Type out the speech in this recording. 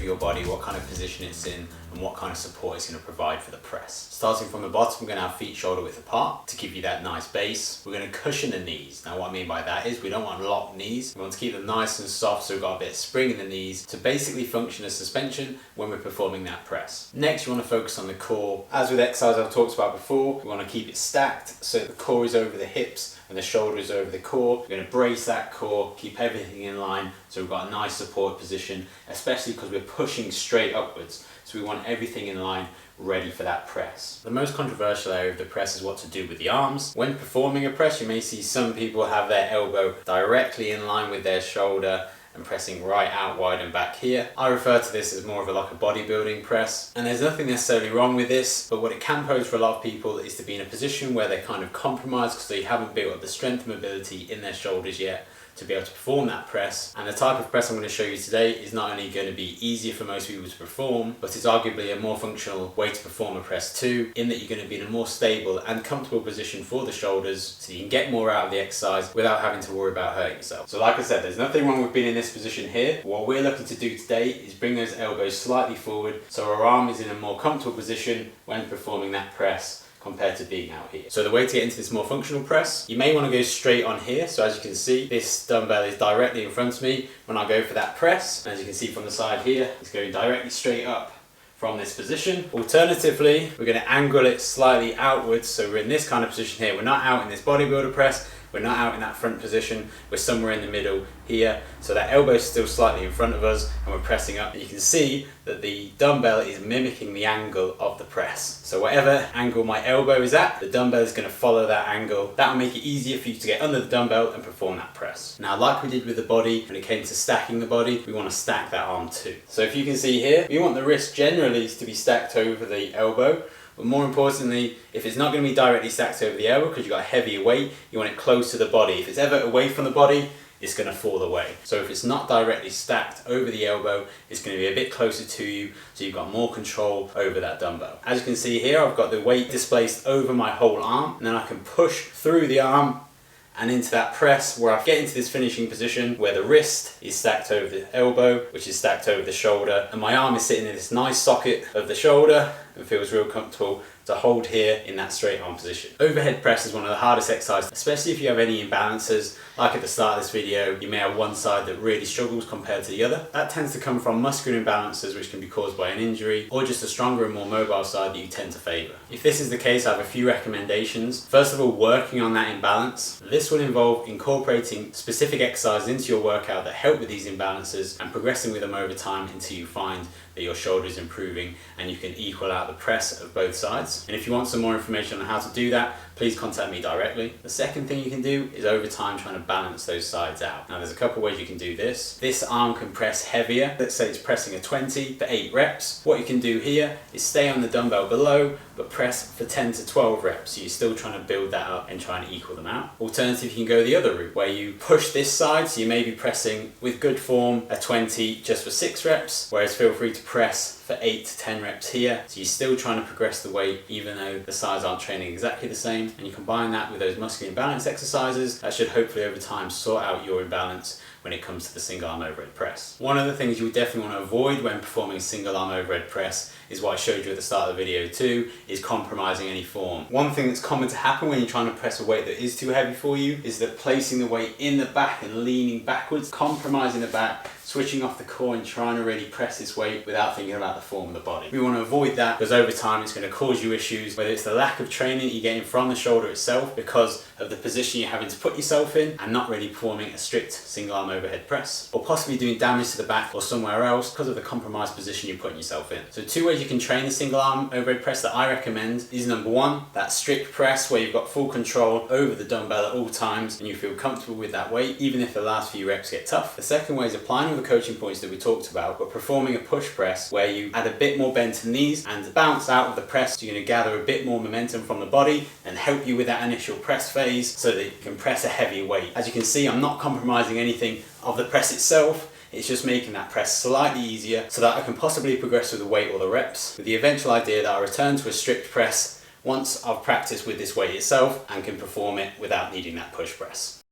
of your body, what kind of position it's in, and what kind of support it's going to provide for the press. Starting from the bottom, we're going to have feet shoulder width apart to give you that nice base. We're going to cushion the knees. Now what I mean by that is we don't want locked knees. We want to keep them nice and soft so we've got a bit of spring in the knees to basically function as suspension when we're performing that press. Next, you want to focus on the core. As with exercise I've talked about before, we want to keep it stacked so the core is over the hips and the shoulder is over the core. We're going to brace that core, keep everything in line so we've got a nice support position, especially because we're pushing straight upwards. So we want everything in line, ready for that press. The most controversial area of the press is what to do with the arms. When performing a press, you may see some people have their elbow directly in line with their shoulder and pressing right out wide and back here. I refer to this as more of like a bodybuilding press, and there's nothing necessarily wrong with this, but what it can pose for a lot of people is to be in a position where they're kind of compromised because they haven't built up the strength and mobility in their shoulders yet to be able to perform that press. And the type of press I'm going to show you today is not only going to be easier for most people to perform, but it's arguably a more functional way to perform a press too, in that you're going to be in a more stable and comfortable position for the shoulders so you can get more out of the exercise without having to worry about hurting yourself. So like I said, there's nothing wrong with being in this position here. What we're looking to do today is bring those elbows slightly forward so our arm is in a more comfortable position when performing that press compared to being out here. So the way to get into this more functional press, you may want to go straight on here. So as you can see, this dumbbell is directly in front of me when I go for that press. As you can see from the side here, it's going directly straight up from this position. Alternatively, we're going to angle it slightly outwards. So we're in this kind of position here. We're not out in this bodybuilder press. We're not out in that front position, we're somewhere in the middle here. So that elbow is still slightly in front of us and we're pressing up. And you can see that the dumbbell is mimicking the angle of the press. So whatever angle my elbow is at, the dumbbell is going to follow that angle. That will make it easier for you to get under the dumbbell and perform that press. Now, like we did with the body, when it came to stacking the body, we want to stack that arm too. So if you can see here, we want the wrist generally to be stacked over the elbow. But more importantly, if it's not going to be directly stacked over the elbow because you've got a heavier weight, you want it close to the body. If it's ever away from the body, it's going to fall away. So if it's not directly stacked over the elbow, it's going to be a bit closer to you, so you've got more control over that dumbbell. As you can see here, I've got the weight displaced over my whole arm, and then I can push through the arm and into that press where I get into this finishing position where the wrist is stacked over the elbow, which is stacked over the shoulder, and my arm is sitting in this nice socket of the shoulder and feels real comfortable to hold here in that straight arm position. Overhead press is one of the hardest exercises, especially if you have any imbalances. Like at the start of this video, you may have one side that really struggles compared to the other. That tends to come from muscular imbalances which can be caused by an injury or just a stronger and more mobile side that you tend to favour. If this is the case, I have a few recommendations. First of all, working on that imbalance. This will involve incorporating specific exercises into your workout that help with these imbalances and progressing with them over time until you find that your shoulder is improving and you can equal out the press of both sides. And if you want some more information on how to do that, please contact me directly. The second thing you can do is over time trying to balance those sides out. Now there's a couple ways you can do this. This arm can press heavier. Let's say it's pressing a 20 for 8 reps. What you can do here is stay on the dumbbell below but press for 10 to 12 reps. So you're still trying to build that up and trying to equal them out. Alternatively, you can go the other route where you push this side, so you may be pressing with good form a 20 just for 6 reps, whereas feel free to press for 8 to 10 reps here. So you're still trying to progress the weight even though the sides aren't training exactly the same. And you combine that with those muscular imbalance exercises, that should hopefully over time sort out your imbalance when it comes to the single arm overhead press. One of the things you would definitely want to avoid when performing a single arm overhead press is what I showed you at the start of the video too, is compromising any form. One thing that's common to happen when you're trying to press a weight that is too heavy for you is that placing the weight in the back and leaning backwards, compromising the back, switching off the core and trying to really press this weight without thinking about the form of the body. We want to avoid that because over time it's going to cause you issues, whether it's the lack of training that you're getting from the shoulder itself because of the position you're having to put yourself in and not really performing a strict single arm overhead press, or possibly doing damage to the back or somewhere else because of the compromised position you're putting yourself in. So 2 ways you can train the single arm overhead press that I recommend is number 1, that strict press where you've got full control over the dumbbell at all times and you feel comfortable with that weight even if the last few reps get tough. The second way is applying all the coaching points that we talked about but performing a push press where you add a bit more bend to the knees and bounce out of the press. So you're going to gather a bit more momentum from the body and help you with that initial press phase so that you can press a heavier weight. As you can see, I'm not compromising anything of the press itself. It's just making that press slightly easier so that I can possibly progress with the weight or the reps, with the eventual idea that I return to a strict press once I've practiced with this weight itself and can perform it without needing that push press.